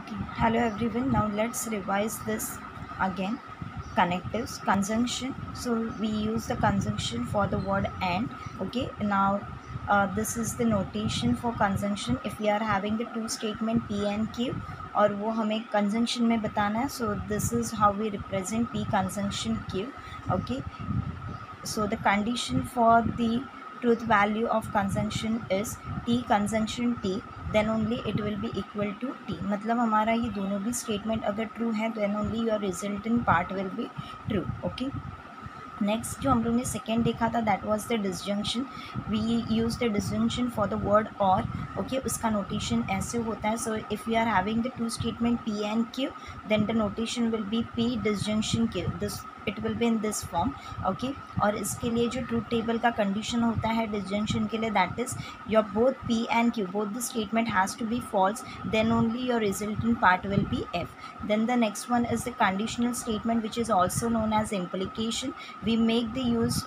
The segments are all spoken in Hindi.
Okay, hello everyone. Now let's revise this again. Connectives, conjunction. So we use the conjunction for the word and. Okay, now this is the notation for conjunction. If we are having the two statement P and Q और वो हमें conjunction में बताना है, so this is how we represent P conjunction Q. Okay, so the condition for the truth value of conjunction is T conjunction T, then only it will be equal to T. मतलब हमारा ये दोनों भी statement अगर true है then only your resultant part will be true. Okay. Next जो हम लोग ने सेकेंड देखा था that was the disjunction. We use the disjunction for the word or. Okay, उसका नोटेशन ऐसे होता है. So if you are having the two statement p and q then the notation will be p disjunction q. This it will be in this form. Okay, और इसके लिए जो ट्रूथ टेबल का कंडीशन होता है डिसजंक्शन के लिए that is your both p and q both the statement has to be false then only your resultant part will be f. Then the next one is the conditional statement which is also known as implication. We make the use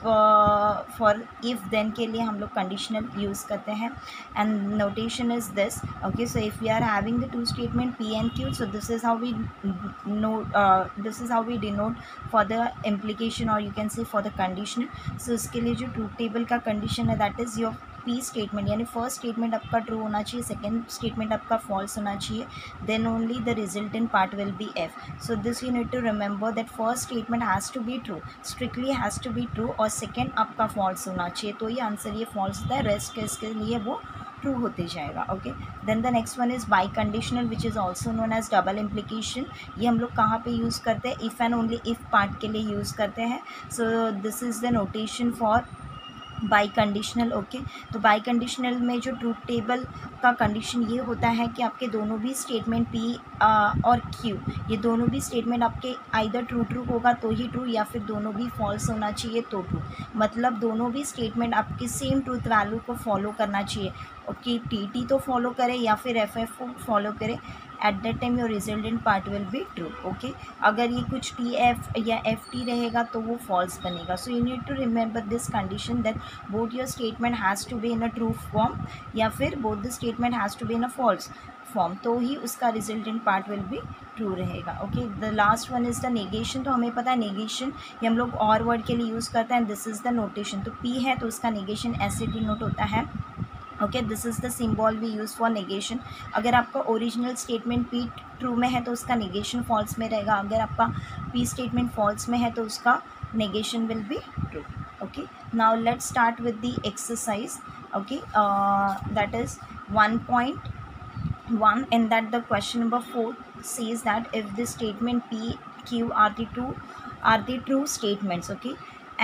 for if then के लिए हम लोग कंडीशनल यूज़ करते हैं and notation is this. Okay, so if we are having the two statement p and Q so this is how we this is how we denote for the implication or you can say for the conditional. so इसके लिए जो ट्रूथ टेबल का कंडीशन है that is your p statement यानी फर्स्ट स्टेटमेंट आपका ट्रू होना चाहिए, सेकेंड स्टेटमेंट आपका फॉल्स होना चाहिए, then only the resultant part will be f. So this you need to remember that first statement has to be true, strictly has to be true, और सेकेंड आपका फॉल्स होना चाहिए. तो ये आंसर ये फॉल्स होता है, रेस्ट के इसके लिए वो ट्रू होते जाएगा. Okay, then the next one is biconditional which is also known as double implication. ये हम लोग कहाँ पे यूज़ करते हैं? If and only if part के लिए यूज़ करते हैं. So this is the notation for biconditional. Okay, तो बाई कंडीशनल में जो ट्रूथ टेबल का कंडीशन ये होता है कि आपके दोनों भी स्टेटमेंट पी और क्यू ये दोनों भी स्टेटमेंट आपके आइदर ट्रू ट्रू होगा तो ही ट्रू या फिर दोनों भी फॉल्स होना चाहिए तो ट्रू. मतलब दोनों भी स्टेटमेंट आपके सेम ट्रूथ वैल्यू को फॉलो करना चाहिए. ओके, टी टी तो फॉलो करे या फिर एफ एफ को फॉलो करे, at that time your resultant part will be true. Okay, अगर ये कुछ टी एफ या एफ टी रहेगा तो वो फॉल्स बनेगा. So you need to remember this condition that both your statement has to be in a true form या फिर both the statement has to be in a false form, तो ही उसका resultant part will be true रहेगा. Okay, the last one is the negation. तो हमें पता है नेगेशन ये हम लोग और वर्ड के लिए यूज़ करते हैं. This is the notation. तो पी है तो उसका नेगेशन ऐसे डिनोट होता है. Okay, this is the symbol we use for negation. अगर आपका ओरिजिनल स्टेटमेंट पी ट्रू में है तो उसका नेगेशन फॉल्स में रहेगा. अगर आपका पी स्टेटमेंट फॉल्स में है तो उसका negation will be true. Okay, now let's start with the exercise. Okay, that is 1.1 in that the question number 4 says that if the statement P Q are the true statements, okay,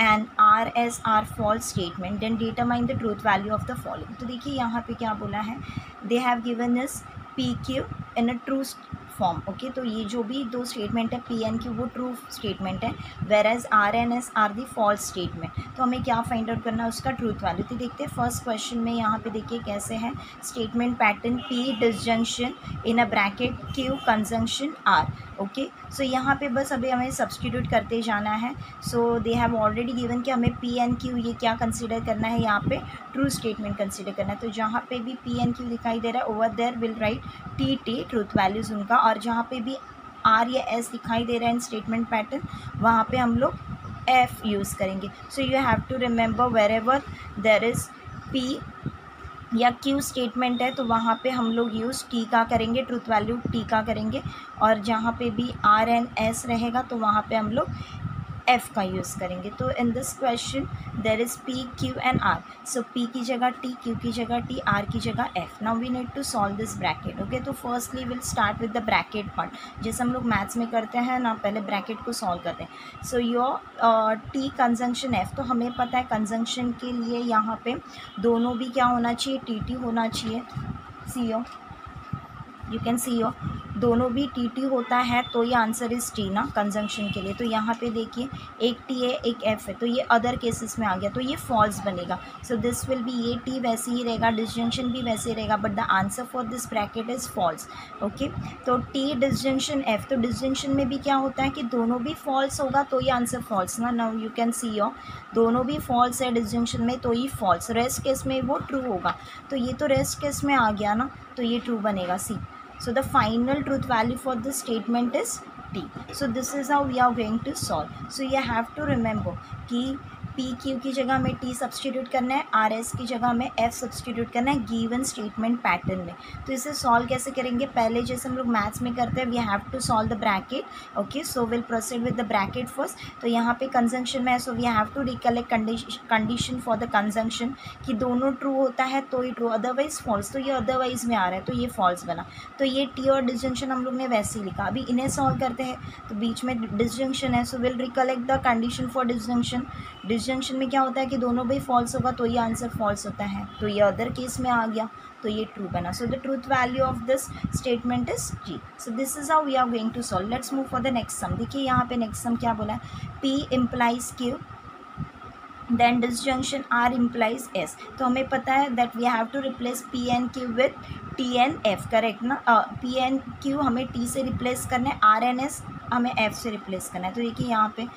and R S are false statement, then determine the truth value of the following. तो देखिए यहाँ पे क्या बोला है, they have given us P Q in a true form. Okay, तो ये जो भी दो स्टेटमेंट है पी एन क्यू वो ट्रू स्टेटमेंट है, whereas r and s are the false statement. तो हमें क्या फाइंड आउट करना है उसका ट्रूथ वैल्यू. तो देखते हैं फर्स्ट क्वेश्चन में यहाँ पे देखिए कैसे है statement pattern P disjunction in a bracket Q conjunction R. Okay, so यहाँ पे बस अभी हमें सब्सटीट्यूट करते जाना है. So they have already given कि हमें पी एन क्यू ये क्या कंसिडर करना है, यहाँ पे ट्रू स्टेटमेंट कंसिडर करना है. तो जहाँ पे भी पी एन क्यू दिखाई दे रहा है over there will write t t truth values उनका, और जहाँ पे भी आर या एस दिखाई दे रहा है इन स्टेटमेंट पैटर्न वहाँ पे हम लोग एफ यूज़ करेंगे. So you have to remember wherever there is p या क्यू स्टेटमेंट है तो वहाँ पे हम लोग यूज़ टी का करेंगे, ट्रूथ वैल्यू टी का करेंगे, और जहाँ पे भी आर एन एस रहेगा तो वहाँ पे हम लोग एफ़ का यूज़ करेंगे. तो in this question there is p q and r. So p की जगह टी, क्यू की जगह टी, आर की जगह F. Now we need to solve this bracket. Okay, तो firstly will start with the bracket part. जैसे हम लोग मैथ्स में करते हैं ना, पहले ब्रैकेट को सॉल्व करते हैं. So your T conjunction F. तो हमें पता है कंजंक्शन के लिए यहाँ पे दोनों भी क्या होना चाहिए, टी टी होना चाहिए. सी ओ यू कैन सी ओ दोनों भी टी टी होता है तो ये आंसर इज़ टी ना कंजंक्शन के लिए. तो यहाँ पे देखिए एक टी है एक एफ है तो ये अदर केसेस में आ गया तो ये फॉल्स बनेगा. सो दिस विल बी ये टी वैसे ही रहेगा, डिसजंक्शन भी वैसे ही रहेगा, but the answer for this bracket is false. Okay, तो टी डिसजंक्शन एफ. तो डिसजंक्शन में भी क्या होता है कि दोनों भी फॉल्स होगा तो ये आंसर फॉल्स ना. Now you can see your दोनों भी फॉल्स है डिसजंक्शन में तो ये फॉल्स, रेस्ट केस में वो ट्रू होगा. तो ये तो रेस्ट केस में आ गया ना तो ये ट्रू बनेगा सी. So the final truth value for this statement is t. So this is how we are going to solve. So you have to remember कि पी क्यू की जगह हमें टी सब्सटीट्यूट करना है, आर एस की जगह हमें एफ सब्सटीट्यूट करना है गिवन स्टेटमेंट पैटर्न में. तो इसे सॉल्व कैसे करेंगे, पहले जैसे हम लोग मैथ्स में करते हैं, we have to solve the bracket. Okay, so will proceed with the bracket first. तो यहाँ पे कंजंक्शन में है, so we have to recollect condition for the conjunction कि दोनों ट्रू होता है तो ही ट्रू, अदरवाइज फॉल्स. तो ये अदरवाइज में आ रहा है तो ये फॉल्स बना. तो ये टी और डिसजंक्शन हम लोग ने वैसे ही लिखा. अभी इन्हें सॉल्व करते हैं, तो बीच में डिसजंक्शन है, so will recollect the condition for disjunction. Disjunction में क्या होता है कि दोनों भी फॉल्स होगा तो ये आंसर फॉल्स होता है, तो ये अदर केस में आ गया तो ये ट्रू बना. So the truth value of this statement is g. So this is how we are going to solve. Let's move for the next sum. देखिए यहाँ पे नेक्स्ट सम क्या बोला है, P implies Q then disjunction R implies S. तो हमें पता है that we have to replace P and Q with T and F, correct ना. P and Q हमें T से रिप्लेस करना है, R and S हमें F से रिप्लेस करना है. तो देखिए यहाँ पे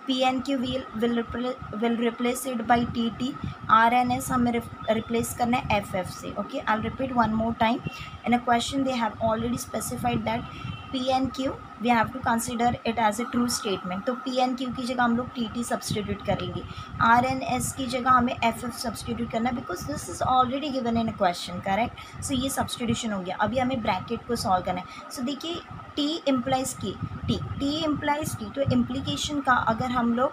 P and Q will replace it by T T, R and S हमें रिप्लेस करना है F F से. Okay, I'll repeat one more time. In a question they have already specified that P and Q we have to consider it as a true statement. तो P and Q की जगह हम लोग T T सब्सटीट्यूट करेंगे, R and S की जगह हमें F F सब्सटीट्यूट करना है, because this is already given in a question, correct. So ये सब्सटीट्यूशन हो गया. अभी हमें ब्रैकेट को सॉल्व करना है. सो देखिए T इम्प्लाइज की T इम्प्लाइज T, तो इम्प्लीकेशन का अगर हम लोग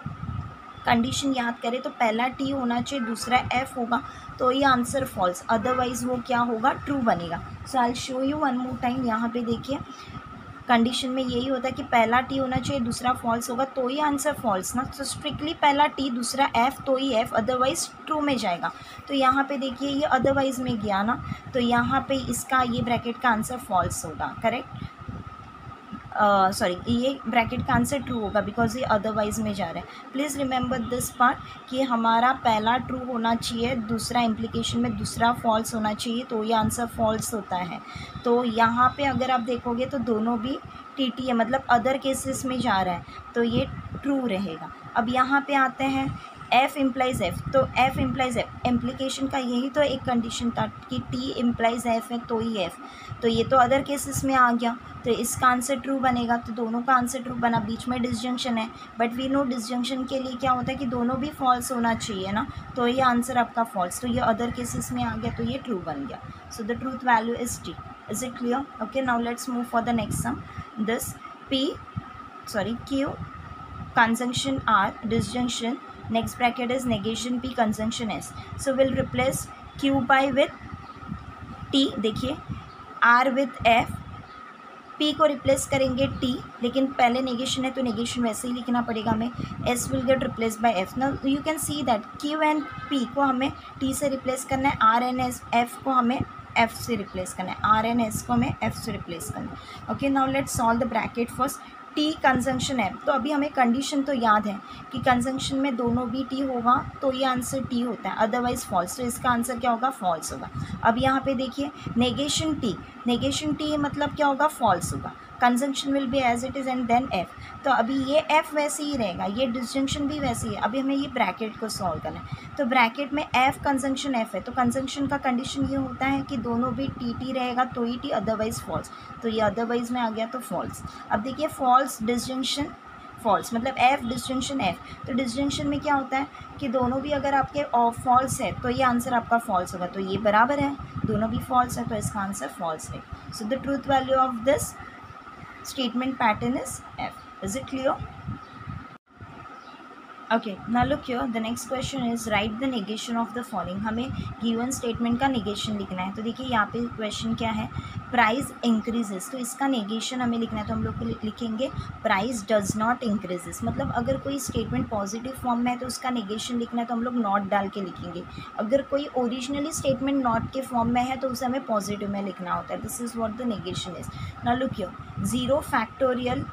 कंडीशन याद करें तो पहला टी होना चाहिए, दूसरा एफ होगा, तो ये आंसर फॉल्स, अदरवाइज वो क्या होगा, ट्रू बनेगा. So I will show you one more time. यहाँ पे देखिए कंडीशन में यही होता है कि पहला टी होना चाहिए, दूसरा फॉल्स होगा तो ही आंसर फॉल्स ना. तो स्ट्रिक्टली पहला टी दूसरा एफ तो ही एफ, अदरवाइज ट्रू में जाएगा. तो यहाँ पे देखिए ये अदरवाइज में गया ना, तो यहाँ पे इसका ये ब्रैकेट का आंसर फॉल्स होगा, करेक्ट. सॉरी, ये ब्रैकेट का आंसर ट्रू होगा बिकॉज ये अदरवाइज में जा रहा है. प्लीज़ रिमेंबर दिस पार्ट कि हमारा पहला ट्रू होना चाहिए, दूसरा इम्प्लीकेशन में दूसरा फॉल्स होना चाहिए, तो ये आंसर फॉल्स होता है. तो यहाँ पे अगर आप देखोगे तो दोनों भी टी टी है, मतलब अदर केसेस में जा रहा है, तो ये ट्रू रहेगा. अब यहाँ पे आते हैं एफ इम्प्लाइज एफ, तो एफ इम्प्लाइज एफ, इम्प्लीकेशन का यही तो एक कंडीशन था कि टी इम्प्लाइज एफ है तो ही एफ, तो ये तो अदर केसेस में आ गया, तो इसका आंसर ट्रू बनेगा. तो दोनों का आंसर ट्रू बना. बीच में डिसजंक्शन है, बट वी नो डिसजंक्शन के लिए क्या होता है कि दोनों भी फॉल्स होना चाहिए ना, तो ये आंसर आपका फॉल्स, तो ये अदर केसेस में आ गया, तो ये ट्रू बन गया. सो the truth value is T. Is it clear? Okay, now let's move for the next some. This Q conjunction R disjunction, next bracket is negation P conjunction S. So we'll replace Q by with T. देखिए R with F, P को रिप्लेस करेंगे T, लेकिन पहले नेगेशन है तो नेगेशन वैसे ही लिखना पड़ेगा हमें. S will get replaced by F. Now you can see that Q and P को हमें T से रिप्लेस करना है, R and S F को हमें F से रिप्लेस करना है, R and S को हमें F से रिप्लेस करना है. Okay, now let's solve the bracket first. T conjunction है, तो अभी हमें कंडीशन तो याद है कि कंजंक्शन में दोनों भी टी होगा तो ये आंसर टी होता है, अदरवाइज फॉल्स, तो इसका आंसर क्या होगा, फॉल्स होगा. अब यहाँ पे देखिए नेगेशन टी मतलब क्या होगा, फॉल्स होगा. Conjunction will be as it is and then f, तो अभी ये एफ वैसे ही रहेगा, ये डिसजंक्शन भी वैसे ही है. अभी हमें ये ब्रैकेट को सॉल्व करना है, तो ब्रैकेट में एफ कंजंक्शन एफ है, तो कंजंक्शन का कंडीशन ये होता है कि दोनों भी टी टी रहेगा तो ही टी, अदरवाइज फॉल्स, तो ये अदरवाइज में आ गया तो फॉल्स. अब देखिए फॉल्स डिसजंक्शन फॉल्स मतलब एफ डिसजंक्शन एफ, तो डिसजंक्शन में क्या होता है कि दोनों भी अगर आपके फॉल्स है तो ये आंसर आपका फॉल्स होगा, तो ये बराबर है, दोनों भी फॉल्स है तो इसका आंसर फॉल्स है. सो the truth value of this statement pattern is F. Is it clear? Okay, now look here, the next question is write the negation of the following. हमें given statement का negation लिखना है. तो देखिए यहाँ पे question क्या है, price increases, तो इसका negation हमें लिखना है, तो हम लोग लिखेंगे price does not increases. मतलब अगर कोई statement positive form में है तो उसका negation लिखना है तो हम लोग not डाल के लिखेंगे. अगर कोई originally statement not के form में है तो उसे हमें positive में लिखना होता है. This is what the negation is. Now look here, 0 factorial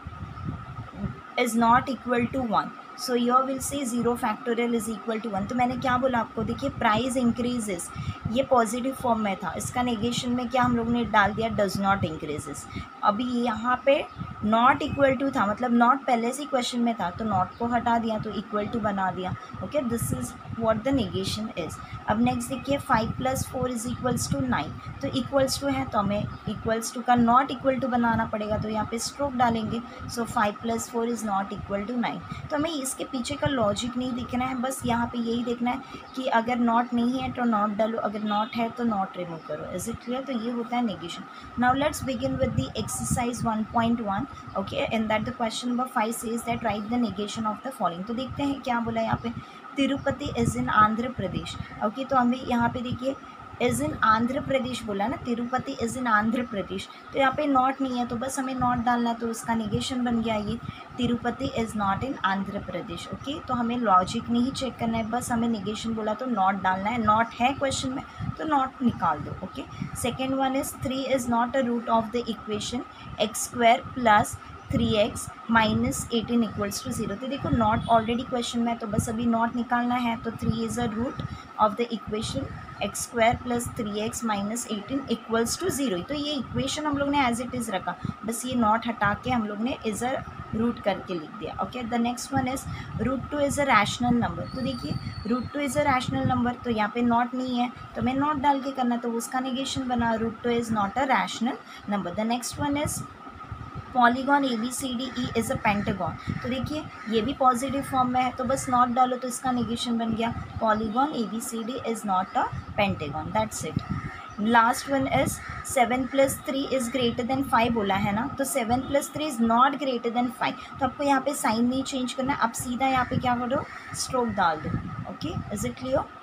is not equal to 1. So your will say 0 factorial is equal to 1. तो मैंने क्या बोला आपको, देखिए प्राइस इंक्रीजेस, ये पॉजिटिव फॉर्म में था, इसका नेगेशन में क्या हम लोग ने डाल दिया, डज नॉट इंक्रीजेस. अभी यहाँ पे नॉट इक्वल टू था, मतलब नॉट पहले से क्वेश्चन में था तो नॉट को हटा दिया तो इक्वल टू बना दिया। Okay, this is what the negation is. अब नेक्स्ट देखिए 5 + 4 इज इक्वल्स टू 9, तो इक्वल्स टू है तो हमें इक्वल्स टू का नॉट इक्वल टू बनाना पड़ेगा, तो यहाँ पे स्ट्रोक डालेंगे। सो 5 + 4 इज़ नॉट इक्वल टू 9। तो हमें इसके पीछे का लॉजिक नहीं देखना है, बस यहाँ पे यही देखना है कि अगर नॉट नहीं है तो नॉट डालो, अगर नॉट है तो नॉट रिमूव करो। Is it clear? तो ये होता है negation. Now let's begin with the exercise 1.1। Okay, in that the question number 5 says that right the negation of the following. तो देखते हैं क्या बोला यहाँ पे। Tirupati is in Andhra Pradesh. Okay, तो हमें यहाँ पे देखिए इज़ इन आंध्र प्रदेश बोला ना, तिरुपति इज़ इन आंध्र प्रदेश, तो यहाँ पे नॉट नहीं है तो बस हमें नॉट डालना है, तो उसका नेगेशन बन गया ये, Tirupati is not in Andhra Pradesh. Okay, तो हमें लॉजिक नहीं चेक करना है, बस हमें नेगेशन बोला तो नॉट डालना है, नॉट है क्वेश्चन में तो नॉट निकाल दो। Okay, second one is 3 is not a root of the equation x² + 3x - 18 equals to 0। तो देखो नॉट ऑलरेडी क्वेश्चन में है तो बस अभी नॉट निकालना है, तो 3 is a root of the equation x² + 3x - 18 equals to 0। तो ये इक्वेशन हम लोग ने एज इट इज़ रखा, बस ये नॉट हटा के हम लोग ने इज़ अ रूट करके लिख दिया। Okay, the next one is √2 is a rational number. तो देखिए √2 इज़ अ रैशनल नंबर, तो यहाँ पे नॉट नहीं है तो मैं नॉट डाल के करना, तो उसका नेगेशन बना √2 is not a rational number. The next one is polygon ABCDE is a pentagon. तो देखिए ये भी पॉजिटिव फॉर्म में है तो बस नॉट डालो तो इसका नेगेशन बन गया, polygon ABCD is not a pentagon. That's it. Last one is 7 + 3 is greater than 5 बोला है ना, तो 7 + 3 इज़ नॉट ग्रेटर देन 5, तो आपको यहाँ पे साइन नहीं चेंज करना है, आप सीधा यहाँ पे क्या करो, स्ट्रोक डाल दो। Okay, is it clear?